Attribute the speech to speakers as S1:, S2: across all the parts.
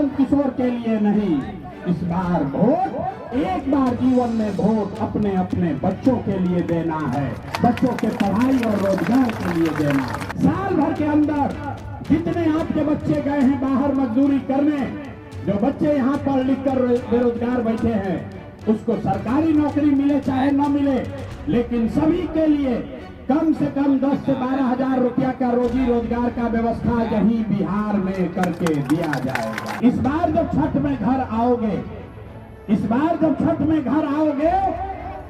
S1: प्रशांत किशोर के लिए नहीं, इस बार वोट, एक बार जीवन में वोट अपने अपने बच्चों के लिए देना है, बच्चों के पढ़ाई और रोजगार के लिए देना है। साल भर के अंदर जितने आपके बच्चे गए हैं बाहर मजदूरी करने, जो बच्चे यहाँ पढ़ लिख कर बेरोजगार बैठे हैं, उसको सरकारी नौकरी मिले चाहे न मिले, लेकिन सभी के लिए कम से कम 10 से 12 हजार रुपया का रोजी रोजगार का व्यवस्था यही बिहार में करके दिया जाएगा। इस बार जब छठ में घर आओगे,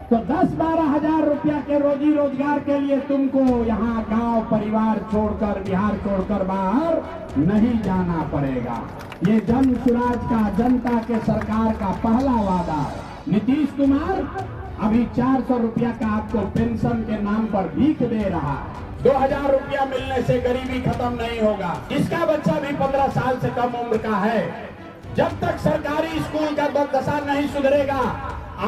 S1: तो 10-12 हजार रुपया के रोजी रोजगार के लिए तुमको यहाँ गांव परिवार छोड़कर, बिहार छोड़कर बाहर नहीं जाना पड़ेगा। ये जन सुराज का, जनता के सरकार का पहला वादा है। नीतीश कुमार अभी 400 रुपया का आपको पेंशन के नाम पर भीख दे रहा है। 2000 रुपया मिलने से गरीबी खत्म नहीं होगा। जिसका बच्चा भी 15 साल से कम उम्र का है, जब तक सरकारी स्कूल का दशा नहीं सुधरेगा,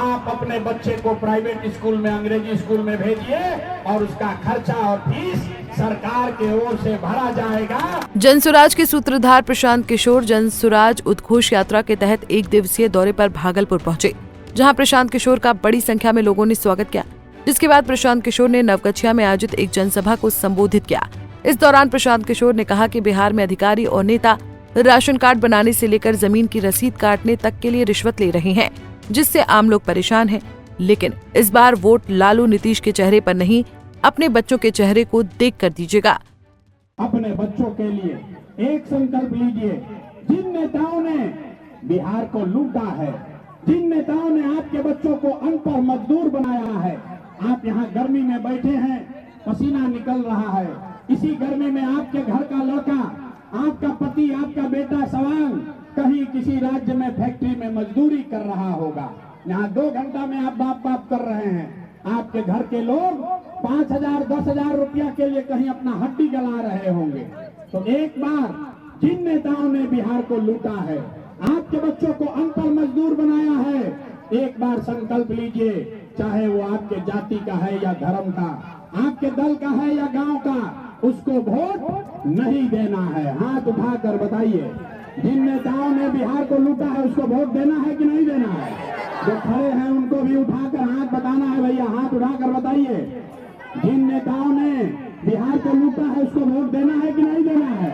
S1: आप अपने बच्चे को प्राइवेट स्कूल में, अंग्रेजी स्कूल में भेजिए और उसका खर्चा और फीस सरकार के ओर से भरा जाएगा।
S2: जनसुराज के सूत्रधार प्रशांत किशोर जनसुराज उद्घोष यात्रा के तहत 1 दिवसीय दौरे पर भागलपुर पहुंचे, जहां प्रशांत किशोर का बड़ी संख्या में लोगों ने स्वागत किया। जिसके बाद प्रशांत किशोर ने नवगछिया में आयोजित एक जनसभा को संबोधित किया। इस दौरान प्रशांत किशोर ने कहा कि बिहार में अधिकारी और नेता राशन कार्ड बनाने से लेकर जमीन की रसीद काटने तक के लिए रिश्वत ले रहे हैं, जिससे आम लोग परेशान हैं। लेकिन इस बार वोट लालू नीतीश के चेहरे पर नहीं, अपने बच्चों के चेहरे को देख कर दीजिएगा।
S1: अपने बच्चों के लिए एक संकल्प लीजिए। जिन नेताओं ने बिहार को लूटा है, जिन नेताओं ने आपके बच्चों को अनपढ़ मजदूर बनाया है, आप यहाँ गर्मी में बैठे हैं, पसीना निकल रहा है, इसी गर्मी में आपके घर का लड़का, आपका पति, आपका बेटा सवांग कहीं किसी राज्य में फैक्ट्री में मजदूरी कर रहा होगा। यहाँ 2 घंटा में आप बाप बाप कर रहे हैं। आपके घर के लोग 5000 10,000 रुपया के लिए कहीं अपना हड्डी गला रहे होंगे। तो एक बार जिन नेताओं ने बिहार को लूटा है, आपके बच्चों को अनपढ़ मजदूर बनाया है, एक बार संकल्प लीजिए, चाहे वो आपके जाति का है या धर्म का, आपके दल का है या गांव का, उसको वोट नहीं देना है। हाथ उठाकर बताइए, जिन नेताओं ने बिहार को लूटा है उसको वोट देना है कि नहीं देना है? जो खड़े हैं उनको भी उठाकर हाथ बताना है। भैया हाथ उठाकर बताइए, जिन नेताओं ने बिहार को लूटा है उसको वोट देना है कि नहीं देना है?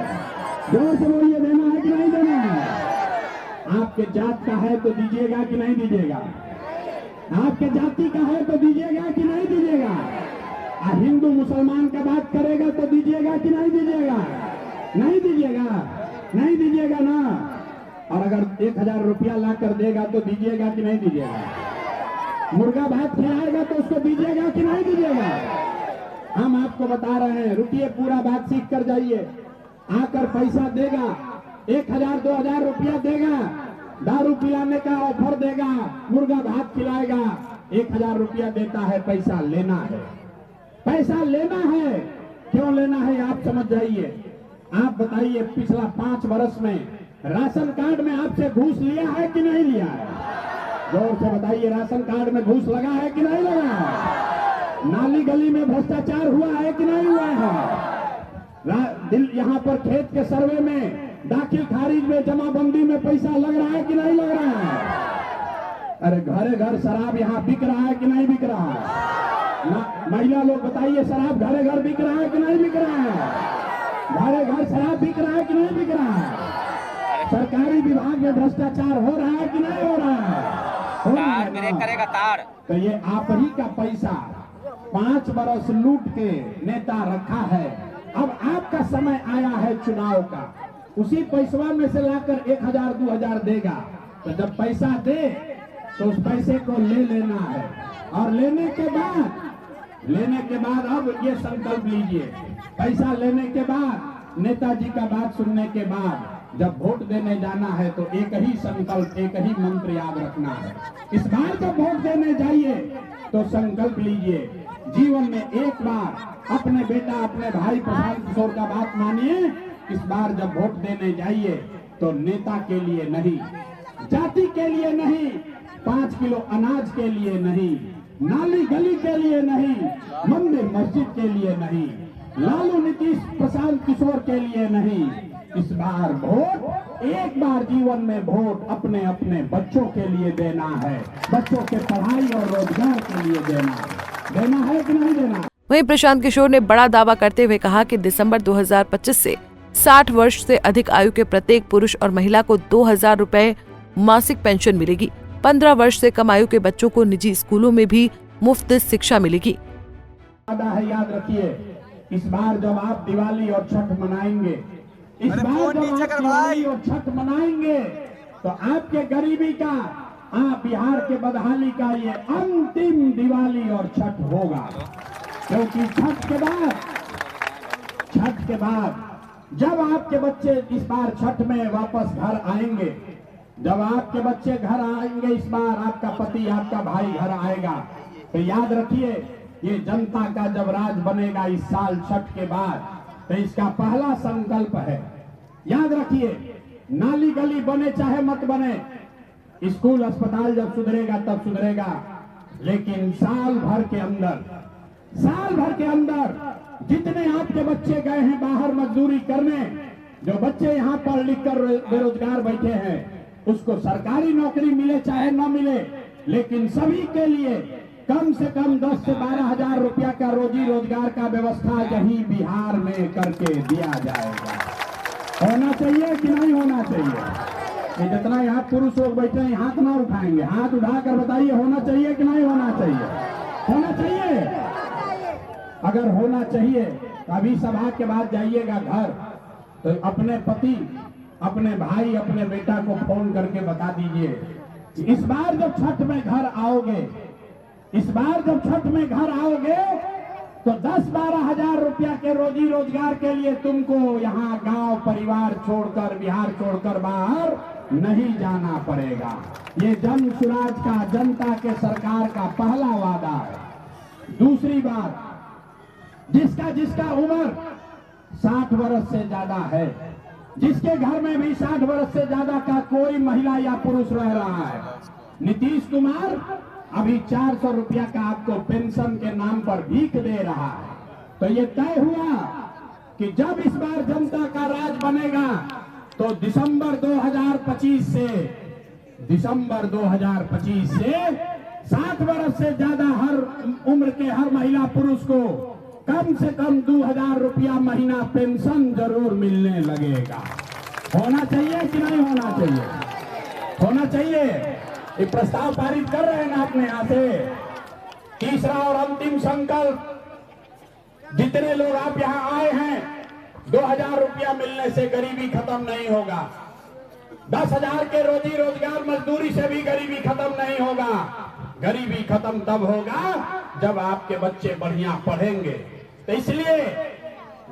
S1: जोर से बोलिए, देना है कि नहीं देना है? आपके जात का है तो दीजिएगा कि नहीं दीजिएगा? आपके जाति का है तो दीजिएगा कि नहीं दीजिएगा? हिंदू मुसलमान का बात करेगा तो दीजिएगा कि नहीं दीजिएगा? नहीं दीजिएगा, नहीं दीजिएगा ना। और अगर 1000 रुपया ला कर देगा तो दीजिएगा कि नहीं दीजिएगा? मुर्गा भात खिलाएगा तो उसको दीजिएगा कि नहीं दीजिएगा? हम आपको बता रहे हैं, रुकिए, पूरा बात सीख कर जाइए। आकर पैसा देगा, 1000-2000 रुपया देगा, दारू पिलाने का ऑफर देगा, मुर्गा भात खिलाएगा, 1000 रुपया देता है, पैसा लेना है। पैसा लेना है, क्यों लेना है आप समझ जाइए। आप बताइए, पिछला 5 वर्ष में राशन कार्ड में आपसे घूस लिया है कि नहीं लिया है? जोर से बताइए, राशन कार्ड में घूस लगा है कि नहीं लगा है? नाली गली में भ्रष्टाचार हुआ है कि नहीं हुआ है? यहाँ पर खेत के सर्वे में, दाखिल खारिज में, जमाबंदी में पैसा लग रहा है कि नहीं लग रहा है? अरे घरे घर शराब यहाँ बिक रहा है कि नहीं बिक रहा है? महिला लोग बताइए, शराब घरे घर बिक रहा है कि नहीं बिक रहा है? घरे घर शराब बिक रहा है कि नहीं बिक रहा है? सरकारी विभाग में भ्रष्टाचार हो रहा है कि नहीं हो रहा है? हो रहा है ना? तो ये आप ही का पैसा 5 बरस लूट के नेता रखा है। अब आपका समय आया है चुनाव का, उसी पैसवा में से लाकर 1000-2000 देगा। तो जब पैसा दे तो उस पैसे को ले लेना है, और लेने के बाद अब ये संकल्प लीजिए, पैसा लेने के बाद, नेताजी का बात सुनने के बाद जब वोट देने जाना है तो एक ही संकल्प, एक ही मंत्र याद रखना है। इस बार जब वोट देने जाइए तो संकल्प लीजिए, जीवन में एक बार अपने बेटा, अपने भाई प्रशांत किशोर का बात मानिए। इस बार जब वोट देने जाइए तो नेता के लिए नहीं, जाति के लिए नहीं, 5 किलो अनाज के लिए नहीं, नाली गली के लिए नहीं, मंदिर मस्जिद के लिए नहीं, लालू नीतीश प्रशांत किशोर के लिए नहीं, इस बार वोट, एक बार जीवन में वोट अपने अपने बच्चों के लिए देना है, बच्चों के पढ़ाई और रोजगार के लिए देना है कि नहीं देना।
S2: वहीं प्रशांत किशोर ने बड़ा दावा करते हुए कहा कि दिसंबर 2025 से 60 वर्ष से अधिक आयु के प्रत्येक पुरुष और महिला को 2000 रुपए मासिक पेंशन मिलेगी। 15 वर्ष से कम आयु के बच्चों को निजी स्कूलों में भी मुफ्त शिक्षा मिलेगी।
S1: याद रखिए, इस बार जब आप दिवाली और छठ मनाएंगे, इस बार जब आप दिवाली और छठ मनाएंगे तो आपके गरीबी का, आप बिहार के बदहाली का ये अंतिम दिवाली और छठ होगा। क्योंकि छठ के बाद जब आपके बच्चे इस बार छठ में वापस घर आएंगे, जब आपके बच्चे घर आएंगे, इस बार आपका पति, आपका भाई घर आएगा, तो याद रखिए ये जनता का जब राज बनेगा इस साल छठ के बाद, तो इसका पहला संकल्प है, याद रखिए, नाली गली बने चाहे मत बने, स्कूल अस्पताल जब सुधरेगा तब सुधरेगा, लेकिन साल भर के अंदर जितने आपके बच्चे गए हैं बाहर मजदूरी करने, जो बच्चे यहाँ पढ़ लिख कर बेरोजगार बैठे हैं, उसको सरकारी नौकरी मिले चाहे न मिले, लेकिन सभी के लिए कम से कम 10 से 12 हजार रुपया का रोजी रोजगार का व्यवस्था यही बिहार में करके दिया जाएगा। होना चाहिए कि नहीं होना चाहिए? ये जितना यहाँ पुरुष लोग बैठे हैं हाथ ना उठाएंगे, हाथ उठाकर बताइए होना चाहिए कि नहीं होना चाहिए? होना चाहिए। अगर होना चाहिए तो अभी सभा के बाद जाइएगा घर, तो अपने पति, अपने भाई, अपने बेटा को फोन करके बता दीजिए, इस बार जब छठ में घर आओगे तो 10-12 हजार रुपया के रोजी रोजगार के लिए तुमको यहाँ गांव परिवार छोड़कर, बिहार छोड़कर बाहर नहीं जाना पड़ेगा। ये जन सुराज का, जनता के सरकार का पहला वादा है। दूसरी बात, जिसका उम्र 60 वर्ष से ज्यादा है, जिसके घर में भी 60 वर्ष से ज्यादा का कोई महिला या पुरुष रह रहा है, नीतीश कुमार अभी 400 रुपया का आपको पेंशन के नाम पर भीख दे रहा है। तो ये तय हुआ कि जब इस बार जनता का राज बनेगा तो दिसंबर 2025 से 60 वर्ष से ज्यादा हर उम्र के हर महिला पुरुष को कम से कम 2000 रुपया महीना पेंशन जरूर मिलने लगेगा। होना चाहिए कि नहीं होना चाहिए? होना चाहिए। ये प्रस्ताव पारित कर रहे हैं ना अपने यहाँ से। तीसरा और अंतिम संकल्प, जितने लोग आप यहाँ आए हैं, 2000 रुपया मिलने से गरीबी खत्म नहीं होगा। 10,000 के रोजी रोजगार मजदूरी से भी गरीबी खत्म नहीं होगा। गरीबी खत्म तब होगा जब आपके बच्चे बढ़िया पढ़ेंगे। तो इसलिए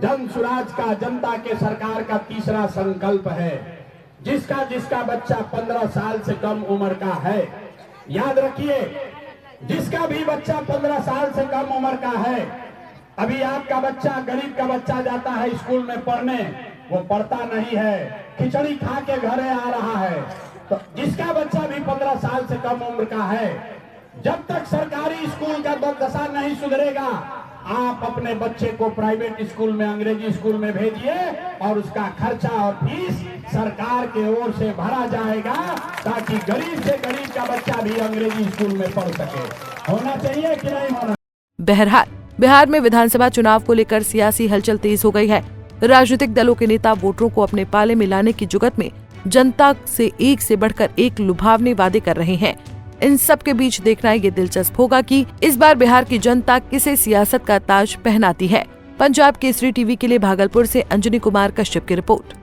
S1: जन सुराज का, जनता के सरकार का तीसरा संकल्प है, जिसका बच्चा 15 साल से कम उम्र का है, याद रखिए, जिसका भी बच्चा 15 साल से कम उम्र का है, अभी आपका बच्चा, गरीब का बच्चा जाता है स्कूल में पढ़ने, वो पढ़ता नहीं है, खिचड़ी खा के घरे आ रहा है। तो जिसका बच्चा भी 15 साल से कम उम्र का है, जब तक सरकारी स्कूल का दशा नहीं सुधरेगा, आप अपने बच्चे को प्राइवेट स्कूल में, अंग्रेजी स्कूल में भेजिए और उसका खर्चा और फीस सरकार के ओर से भरा जाएगा, ताकि गरीब से गरीब का बच्चा भी अंग्रेजी स्कूल में पढ़ सके। होना चाहिए कि नहीं होना?
S2: बहरहाल बिहार में विधानसभा चुनाव को लेकर सियासी हलचल तेज हो गई है। राजनीतिक दलों के नेता वोटरों को अपने पाले में लाने की जुगत में जनता से एक से बढ़कर एक लुभावने वादे कर रहे हैं। इन सब के बीच देखना ये दिलचस्प होगा कि इस बार बिहार की जनता किसे सियासत का ताज पहनाती है। पंजाब केसरी टीवी के लिए भागलपुर से अंजनी कुमार कश्यप की रिपोर्ट।